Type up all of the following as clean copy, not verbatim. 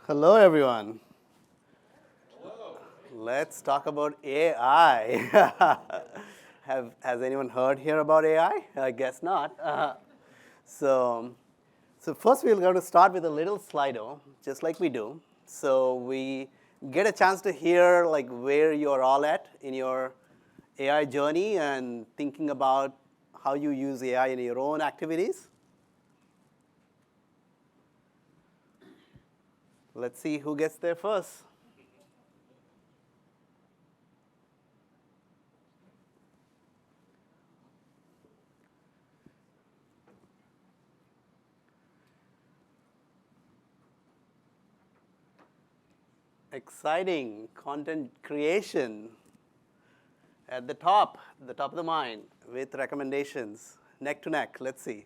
Hello, everyone. Hello. Let's talk about AI. Has anyone heard here about AI? I guess not. So first we're going to start with a little Slido, just like we do. So we get a chance to hear like where you're all at in your AI journey and thinking about how you use AI in your own activities. Let's see who gets there first. Exciting content creation at the top of the mind with recommendations, neck to neck. Let's see.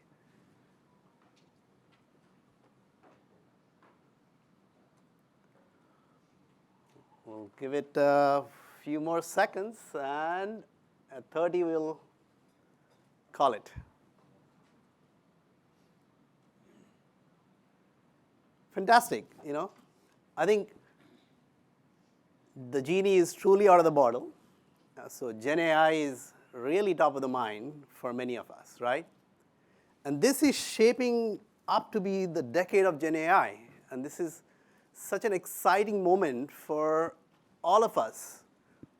We'll give it a few more seconds, and at 30 we'll call it. Fantastic, I think the genie is truly out of the bottle. So GenAI is really top of the mind for many of us, right? And this is shaping up to be the decade of GenAI. And this is such an exciting moment for all of us,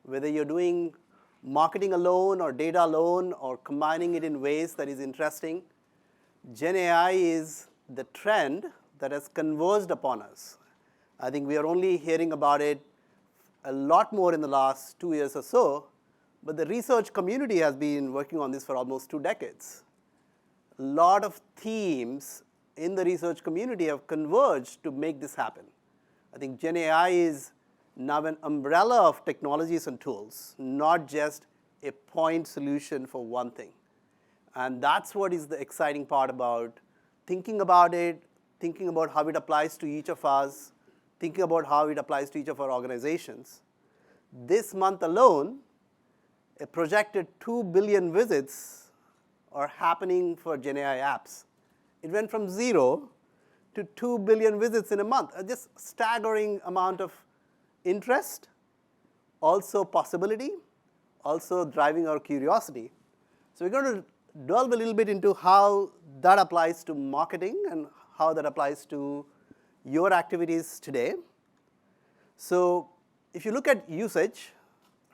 whether you're doing marketing alone or data alone or combining it in ways that is interesting. GenAI is the trend that has converged upon us. I think we are only hearing about it a lot more in the last 2 years or so, but the research community has been working on this for almost 2 decades. A lot of themes in the research community have converged to make this happen. I think GenAI is now an umbrella of technologies and tools, not just a point solution for one thing. And that's what is the exciting part about thinking about it, thinking about how it applies to each of us, thinking about how it applies to each of our organizations. This month alone, a projected 2 billion visits are happening for GenAI apps. It went from 0 to 2 billion visits in a month. Just staggering amount of interest, also possibility, also driving our curiosity. So we're going to delve a little bit into how that applies to marketing and how that applies to your activities today. So if you look at usage,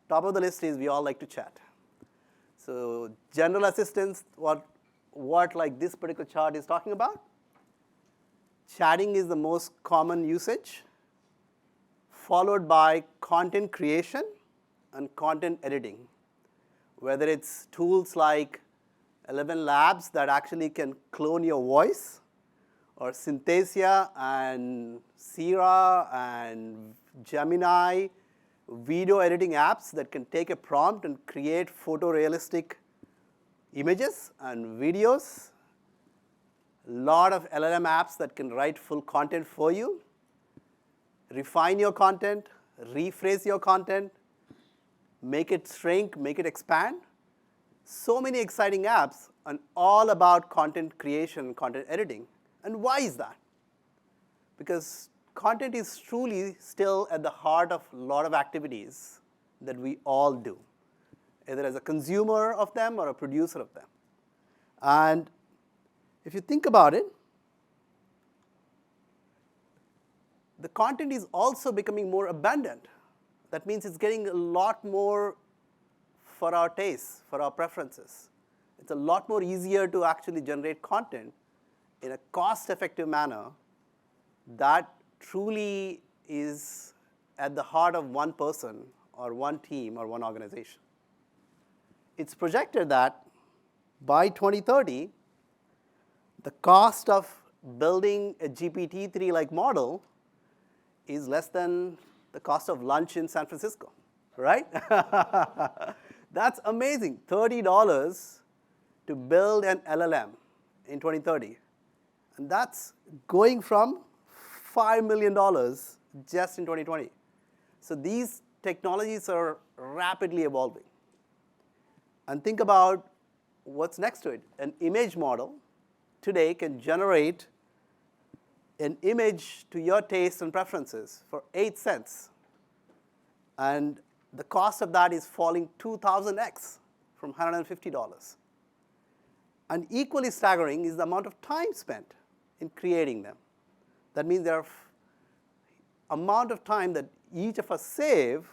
top of the list is we all like to chat. So general assistance, what like this particular chart is talking about, chatting is the most common usage, followed by content creation and content editing. Whether it's tools like 11 Labs that actually can clone your voice, or Synthesia and Sira and Gemini, video editing apps that can take a prompt and create photorealistic images and videos. A lot of LLM apps that can write full content for you, refine your content, rephrase your content, make it shrink, make it expand. So many exciting apps and all about content creation, content editing. And why is that? Because content is truly still at the heart of a lot of activities that we all do, either as a consumer of them or a producer of them. And if you think about it, the content is also becoming more abundant. That means it's getting a lot more for our tastes, for our preferences. It's a lot more easier to actually generate content in a cost-effective manner that truly is at the heart of one person or one team or one organization. It's projected that by 2030, the cost of building a GPT-3-like model is less than the cost of lunch in San Francisco, right? That's amazing. $30 to build an LLM in 2030. And that's going from $5 million just in 2020. So these technologies are rapidly evolving. And think about what's next to it. An image model today can generate an image to your taste and preferences for 8 cents. And the cost of that is falling 2,000x from $150. And equally staggering is the amount of time spent in creating them. That means there are amount of time that each of us save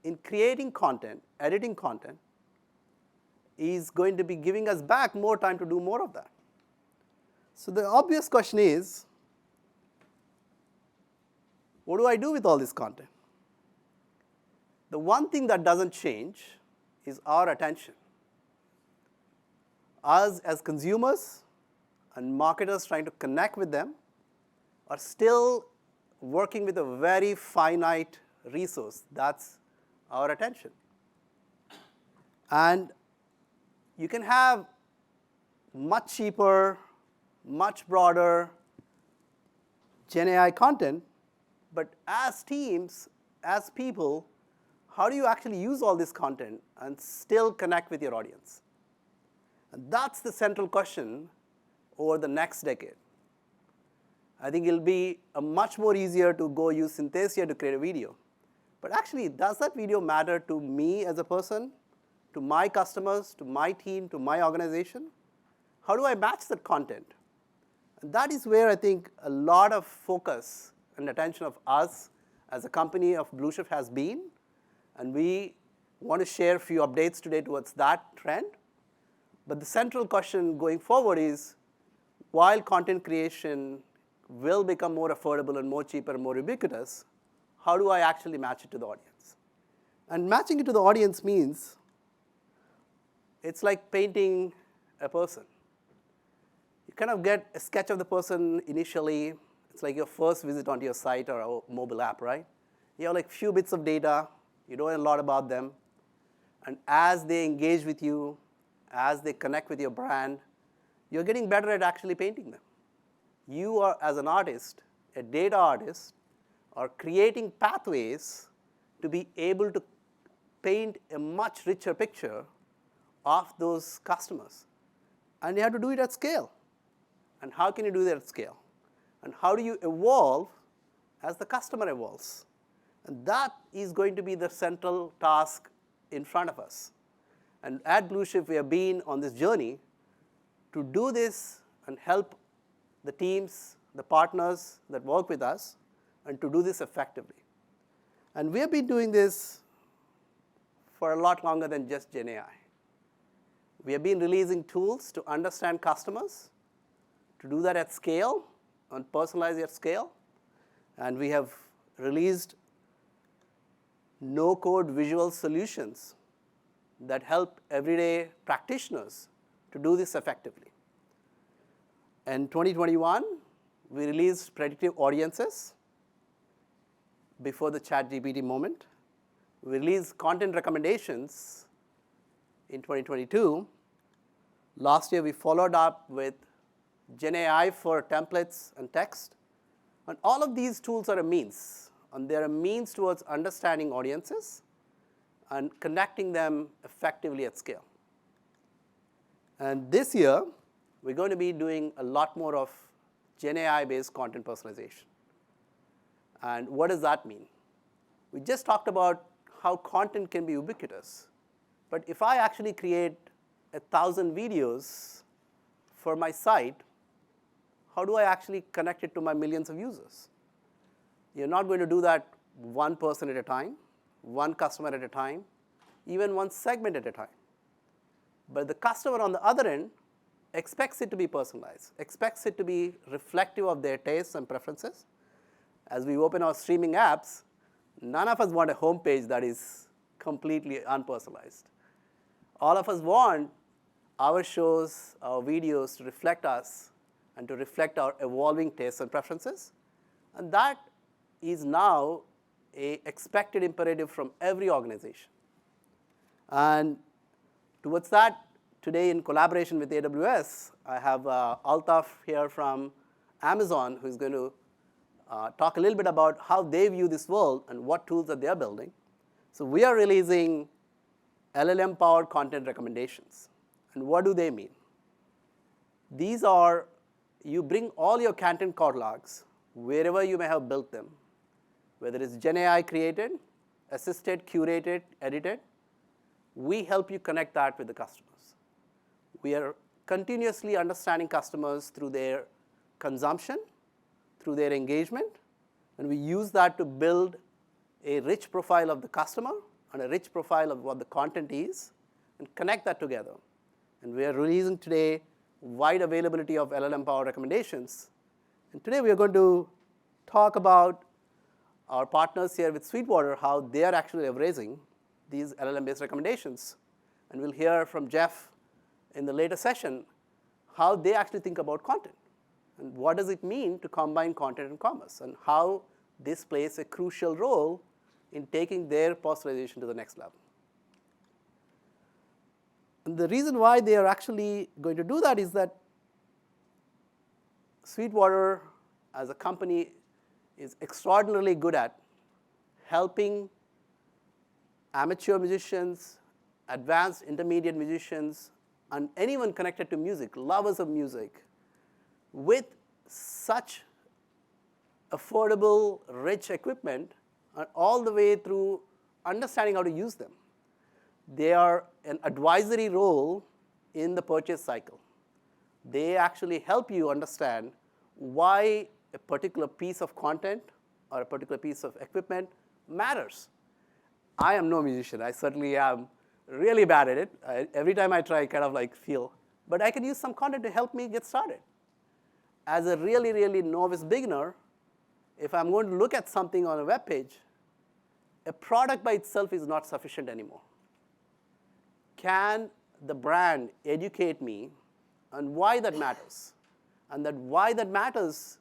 in creating content, editing content, is going to be giving us back more time to do more of that. So the obvious question is, what do I do with all this content? The one thing that doesn't change is our attention. Us as consumers and marketers trying to connect with them are still working with a very finite resource. That's our attention. And you can have much cheaper, much broader GenAI content, but as teams, as people, how do you actually use all this content and still connect with your audience? And that's the central question over the next decade. I think it'll be much more easier to go use Synthesia to create a video. But actually, does that video matter to me as a person, to my customers, to my team, to my organization? How do I match that content? And that is where I think a lot of focus and attention of us as a company of Blueshift has been. And we want to share a few updates today towards that trend. But the central question going forward is, while content creation will become more affordable and more cheaper and more ubiquitous, how do I actually match it to the audience? And matching it to the audience means it's like painting a person. You kind of get a sketch of the person initially. It's like your first visit onto your site or a mobile app, right? You have like few bits of data. You don't know a lot about them. And as they engage with you, as they connect with your brand, you're getting better at actually painting them. You are, as an artist, a data artist, are creating pathways to be able to paint a much richer picture of those customers. And you have to do it at scale. And how can you do that at scale? And how do you evolve as the customer evolves? And that is going to be the central task in front of us. And at Blueshift, we have been on this journey to do this and help the teams, the partners that work with us, and to do this effectively. And we have been doing this for a lot longer than just GenAI. We have been releasing tools to understand customers, to do that at scale, and personalize at scale. And we have released no-code visual solutions that help everyday practitioners to do this effectively. In 2021, we released predictive audiences before the ChatGPT moment. We released content recommendations in 2022. Last year, we followed up with GenAI for templates and text. And all of these tools are a means. And they're a means towards understanding audiences and connecting them effectively at scale. And this year, we're going to be doing a lot more of GenAI-based content personalization. And what does that mean? We just talked about how content can be ubiquitous. But if I actually create 1,000 videos for my site, how do I actually connect it to my millions of users? You're not going to do that one person at a time, one customer at a time, even one segment at a time. But the customer on the other end expects it to be personalized, expects it to be reflective of their tastes and preferences. As we open our streaming apps, none of us want a home page that is completely unpersonalized. All of us want our shows, our videos to reflect us and to reflect our evolving tastes and preferences. And that is now an expected imperative from every organization. And towards that, today in collaboration with AWS, I have Altaf here from Amazon, who's going to talk a little bit about how they view this world and what tools that they are building. So we are releasing LLM-powered content recommendations. And what do they mean? These are you bring all your content catalogs wherever you may have built them, whether it's GenAI created, assisted, curated, edited, we help you connect that with the customers. We are continuously understanding customers through their consumption, through their engagement, and we use that to build a rich profile of the customer and a rich profile of what the content is and connect that together. And we are releasing today wide availability of LLM-powered recommendations. And today we are going to talk about our partners here with Sweetwater, how they are actually leveraging these LLM-based recommendations. And we'll hear from Jeff in the later session how they actually think about content. And what does it mean to combine content and commerce, and how this plays a crucial role in taking their personalization to the next level. And the reason why they are actually going to do that is that Sweetwater, as a company, is extraordinarily good at helping amateur musicians, advanced intermediate musicians, and anyone connected to music, lovers of music, with such affordable, rich equipment, all the way through understanding how to use them. They are an advisory role in the purchase cycle. They actually help you understand why a particular piece of content or a particular piece of equipment matters. I am no musician. I certainly am really bad at it. Every time I try, I kind of like feel, but I can use some content to help me get started. As a really, really novice beginner, if I'm going to look at something on a web page, a product by itself is not sufficient anymore. Can the brand educate me on why that matters? And that why that matters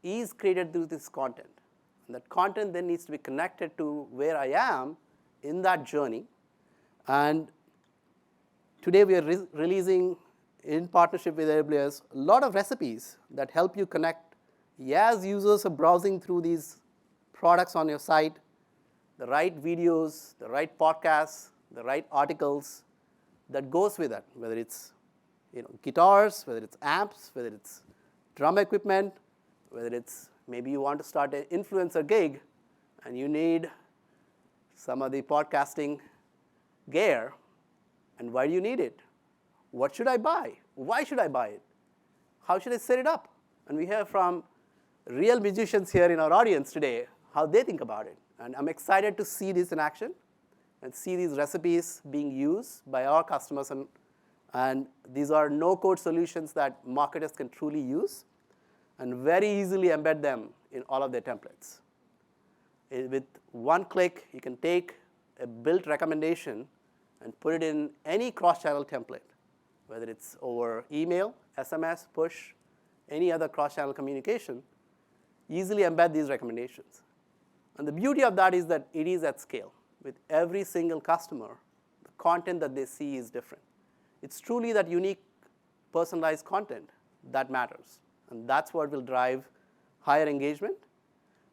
is created through this content. And that content then needs to be connected to where I am in that journey. And today we are releasing, in partnership with AWS, a lot of recipes that help you connect as users are browsing through these products on your site, the right videos, the right podcasts, the right articles that goes with that, whether it's guitars, whether it's amps, whether it's drum equipment, whether it's maybe you want to start an influencer gig and you need some of the podcasting gear, and why do you need it? What should I buy? Why should I buy it? How should I set it up? And we hear from real musicians here in our audience today how they think about it. And I'm excited to see this in action and see these recipes being used by our customers. And these are no-code solutions that marketers can truly use and very easily embed them in all of their templates. With one click, you can take a built recommendation and put it in any cross-channel template, whether it's over email, SMS, push, any other cross-channel communication, easily embed these recommendations. And the beauty of that is that it is at scale. With every single customer, the content that they see is different. It's truly that unique, personalized content that matters. And that's what will drive higher engagement.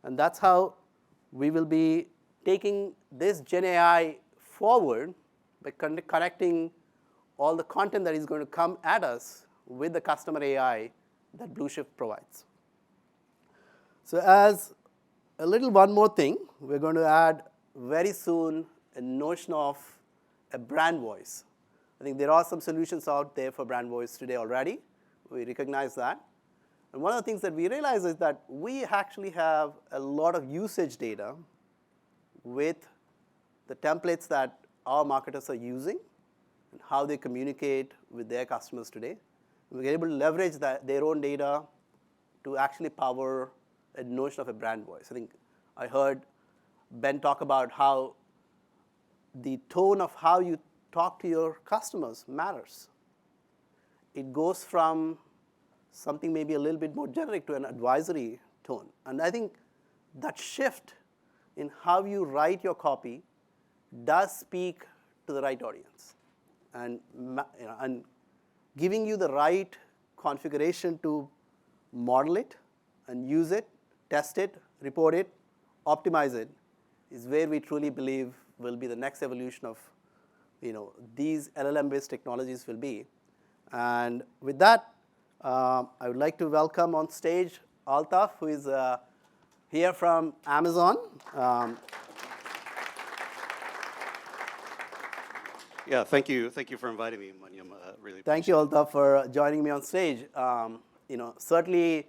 And that's how we will be taking this GenAI forward by connecting all the content that is going to come at us with the customer AI that Blueshift provides. So as a little one more thing, we're going to add very soon a notion of a brand voice. I think there are some solutions out there for brand voice today already. We recognize that. And one of the things that we realize is that we actually have a lot of usage data with the templates that our marketers are using and how they communicate with their customers today. We're able to leverage their own data to actually power a notion of a brand voice. I think I heard Ben talk about how the tone of how you talk to your customers matters. It goes from something maybe a little bit more generic to an advisory tone. And I think that shift in how you write your copy does speak to the right audience. And giving you the right configuration to model it and use it, test it, report it, optimize it, is where we truly believe will be the next evolution of these LLM-based technologies will be. And with that, I would like to welcome on stage Altaf, who is here from Amazon. Yeah, thank you. Thank you for inviting me, Maniam. Really Thank you, Altaf, for joining me on stage. Certainly,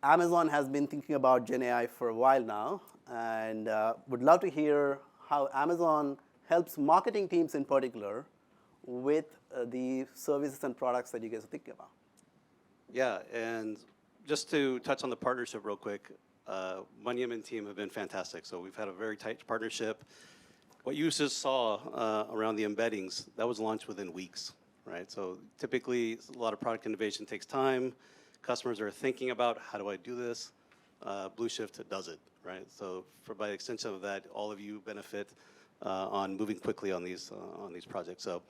Amazon has been thinking about GenAI for a while now, and would love to hear how Amazon helps marketing teams in particular with the services and products that you guys are thinking about. Yeah, and just to touch on the partnership real quick, Maniam and team have been fantastic. So we've had a very tight partnership. What you just saw around the embeddings, that was launched within weeks, right? So typically, a lot of product innovation takes time. Customers are thinking about, how do I do this? Blueshift does it, right? So by extension of that, all of you benefit on moving quickly on these projects. So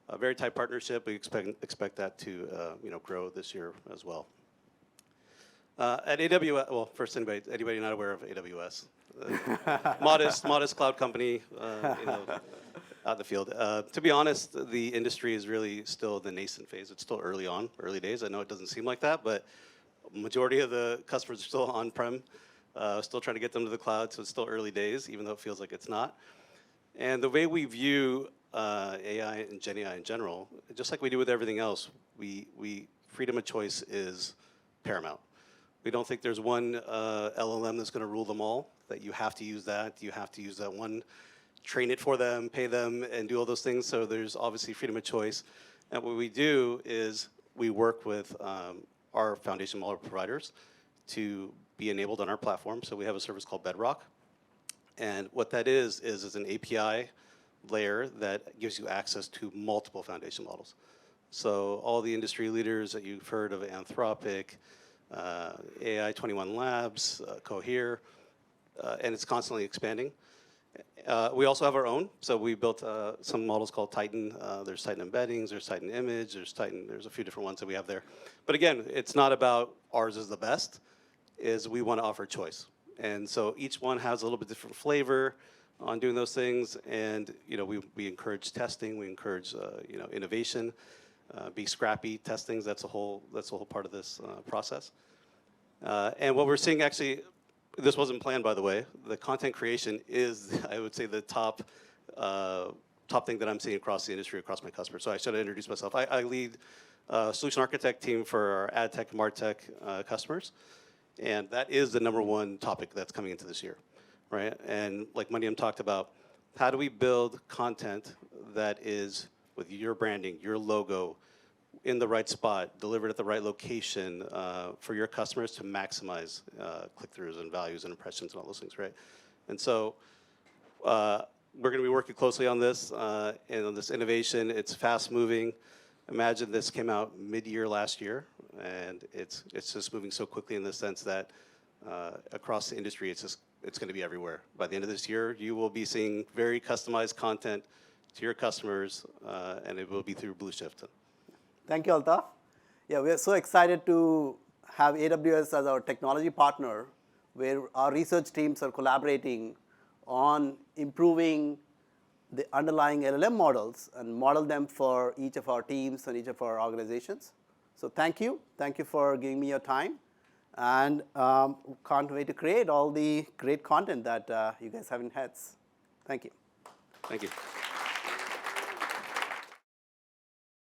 a very tight partnership. We expect that to grow this year as well. At AWS, well, first, anybody not aware of AWS? Modest cloud company, out in the field. To be honest, the industry is really still the nascent phase. It's still early days. I know it doesn't seem like that, but majority of the customers are still on-prem, still trying to get them to the cloud, so it's still early days, even though it feels like it's not. And the way we view AI and GenAI in general, just like we do with everything else, freedom of choice is paramount. We don't think there's one LLM that's going to rule them all, that you have to use that, one, train it for them, pay them, and do all those things. So there's obviously freedom of choice. And what we do is we work with our foundation model providers to be enabled on our platform. So we have a service called Bedrock. And what that is an API layer that gives you access to multiple foundation models. So all the industry leaders that you've heard of, Anthropic, AI 21 Labs, Cohere, and it's constantly expanding. We also have our own. So we built some models called Titan. There's Titan Embeddings, there's Titan Image, there's a few different ones that we have there. But again, it's not about ours is the best, is we want to offer choice. And so each one has a little bit different flavor on doing those things. And we encourage testing, we encourage innovation, be scrappy, test things. That's a whole part of this process. And what we're seeing actually, this wasn't planned, by the way. The content creation is, I would say, the top thing that I'm seeing across the industry, across my customers. So I should introduce myself. I lead a solution architect team for our ad tech and MarTech customers. And that is the #1 topic that's coming into this year, right? And like Maniam talked about, how do we build content that is with your branding, your logo, in the right spot, delivered at the right location for your customers to maximize click-throughs and values and impressions and all those things, right? And so we're going to be working closely on this and on this innovation. It's fast-moving. Imagine this came out mid-year last year, and it's just moving so quickly in the sense that across the industry, it's going to be everywhere. By the end of this year, you will be seeing very customized content to your customers, and it will be through Blueshift. Thank you, Altaf. Yeah, we are so excited to have AWS as our technology partner, where our research teams are collaborating on improving the underlying LLM models and model them for each of our teams and each of our organizations. So thank you. Thank you for giving me your time. And can't wait to create all the great content that you guys have in heads. Thank you. Thank you.